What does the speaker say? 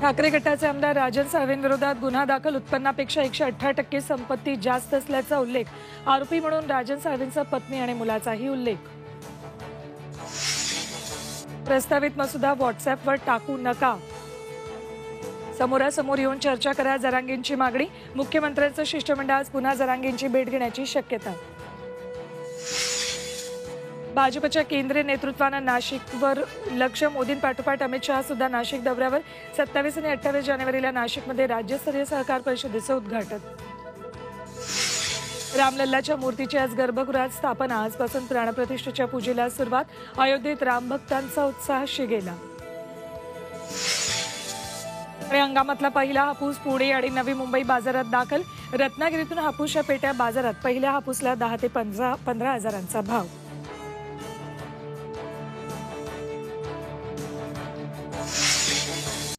ठाकरे गटाचे आमदार राजन साळवेंविरोधात गुन्हा दाखल, उत्पन्नापेक्षा 118% संपत्ती जास्त असल्याचा उल्लेख। आरोपी म्हणून राजन साळवेंचा पत्नी आणि मुलाचाही उल्लेख। प्रस्तावित मसुदा व्हॉट्सअॅपवर टाकू नका, समोरासमोर येऊन चर्चा करा, जरांगेंची मागणी। मुख्यमंत्र्यांचं शिष्टमंडळ आज पुन्हा जरांगेंची भेट घेण्याची शक्यता। भाजपच्या केंद्रीय नेतृत्वानं नाशिकवर लक्ष, मोदींपाठोपाठ अमित शहा सुद्धा नाशिक दौऱ्यावर। 27 आणि 28 जानेवारीला नाशिकमध्ये राज्यस्तरीय सहकार परिषदेचं उद्घाटन। रामलल्लाच्या मूर्तीची आज गर्भगृहात स्थापना, आजपासून प्राणप्रतिष्ठेच्या पूजेला सुरुवात। अयोध्येत रामभक्तांचा उत्साह शिगेला। आणि हंगामातला पहिला हापूस पुणे आणि नवी मुंबई बाजारात दाखल। रत्नागिरीतून हापूसच्या पेट्या बाजारात, पहिल्या हापूसला 10 ते 15 हजारांचा भाव।